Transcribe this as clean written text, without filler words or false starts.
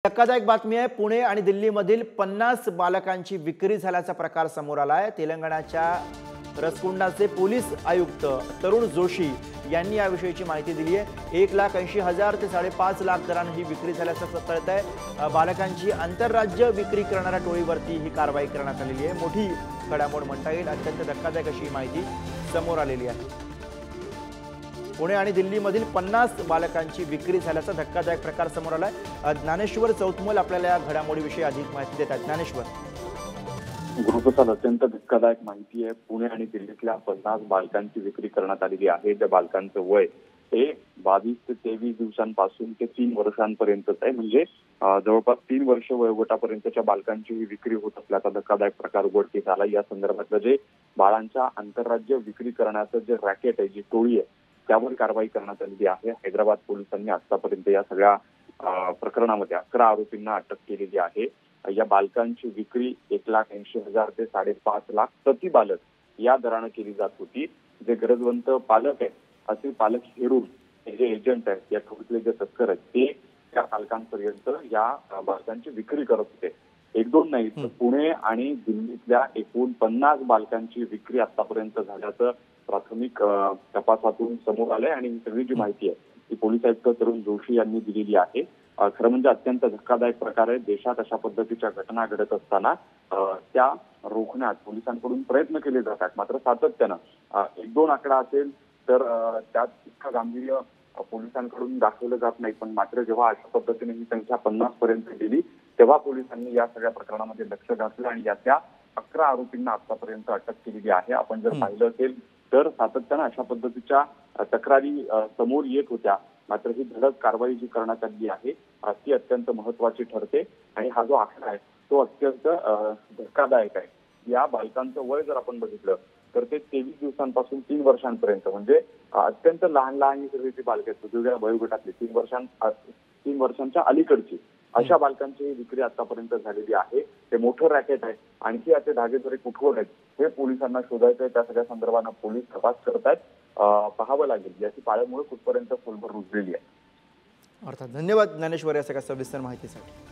धक्कादायक बातमी आहे। पुणे आणि दिल्लीमधील 50 बालकांची विक्री झाल्याचा प्रकार समोर आला आहे। तेलंगणाच्या रसकुंडाचे पोलीस आयुक्त तरुण जोशी यांनी याविषयीची माहिती दिली आहे। 1,80,000 ते 5.5 लाख दराने ही विक्री झाल्याचं कळत आहे। बालकांची आंतरराज्य विक्री करणाऱ्या टोळीवरती ही कारवाई करण्यात आलेली आहे। मोठी घडामोड म्हणता येईल। अत्यंत धक्कादायक अशी माहिती समोर आलेली आहे। पुणे आणि दिल्लीमधील 50 बालकांची विक्री झाल्याचा धक्कादायक प्रकार समोर आलाय। ज्ञानेश्वर चौतमल आपल्याला या घडामोडीविषयी अधिक माहिती देतात। ज्ञानेश्वर, गुरुप्रसाद, अत्यंत धक्कादायक माहिती आहे। पुणे आणि दिल्लीतल्या 50 बालकांची विक्री करण्यात आलेली आहे। त्या बालकांचं वय हे 22 ते 23 दिवसांपासून ते 3 वर्षांपर्यंतच आहे। म्हणजे जवळपास 3 वर्ष वयोगटापर्यंतच्या बालकांची ही विक्री होत असल्याचा धक्कादायक प्रकार उघडकीस आला। या संदर्भातलं जे बाळांच्या आंतरराज्य विक्री करण्याचं जे रॅकेट आहे, जी टोळी आहे, त्यावर कारवाई करण्यात आलेली आहे। हैदराबाद पोलिसांनी आतापर्यंत या सगळ्या प्रकरणामध्ये 11 आरोपींना अटक केलेली आहे। या बालकांची विक्री 1,80,000 ते 5.5 लाख प्रति बालक या दराने केली जात होती। जे गरजवंत पालक आहेत, असे पालक हेरून जे एजंट आहेत, या टोळीतले जे तस्कर आहेत, ते त्या पालकांपर्यंत या बालकांची विक्री करत होते। एक दोन नाही, तर पुणे आणि दिल्लीतल्या एकूण 50 बालकांची विक्री आतापर्यंत झाल्याचं प्राथमिक तपासातून समोर आलंय। आणि ही सगळी जी माहिती आहे ती पोलीस आयुक्त तरुण जोशी यांनी दिलेली आहे। खरं म्हणजे अत्यंत धक्कादायक प्रकार आहे। देशात अशा पद्धतीच्या घटना घडत असताना त्या रोखण्यात पोलिसांकडून प्रयत्न केले जातात, मात्र सातत्यानं एक दोन आकडा असेल तर त्यात इतकं गांभीर्य पोलिसांकडून दाखवलं जात नाही। पण मात्र जेव्हा अशा पद्धतीने ही संख्या 50 पर्यंत गेली, तेव्हा पोलिसांनी या सगळ्या प्रकरणामध्ये लक्ष घातलं आणि याच्या 11 आरोपींना आतापर्यंत अटक केलेली आहे। आपण जर पाहिलं असेल तर सातत्यानं अशा पद्धतीच्या तक्रारी समोर येत होत्या, मात्र ही धडक कारवाई जी करण्यात आली आहे ती अत्यंत महत्वाची ठरते। आणि हा जो आकडा आहे तो अत्यंत धक्कादायक आहे। या बालकांचं वय जर आपण बघितलं तर ते 23 दिवसांपासून 3 वर्षांपर्यंत, म्हणजे अत्यंत लहान लहान ही सगळी जी बालक आहेत, वेगवेगळ्या वयोगटातली 3 वर्षांच्या अलीकडची अशा बालकांची विक्री आतापर्यंत झालेली आहे। ते मोठं रॅकेट आहे। आणखी याचे धागेदोरे कुठवर आहेत हे पोलिसांना शोधायचं आहे। त्या सगळ्या संदर्भानं पोलीस तपास करत आहेत। पाहावं लागेल याची पाळंमुळं कुठपर्यंत खोलवर रुजलेली आहे। अर्थात धन्यवाद ज्ञानेश्वर या सगळ्या सविस्तर माहितीसाठी।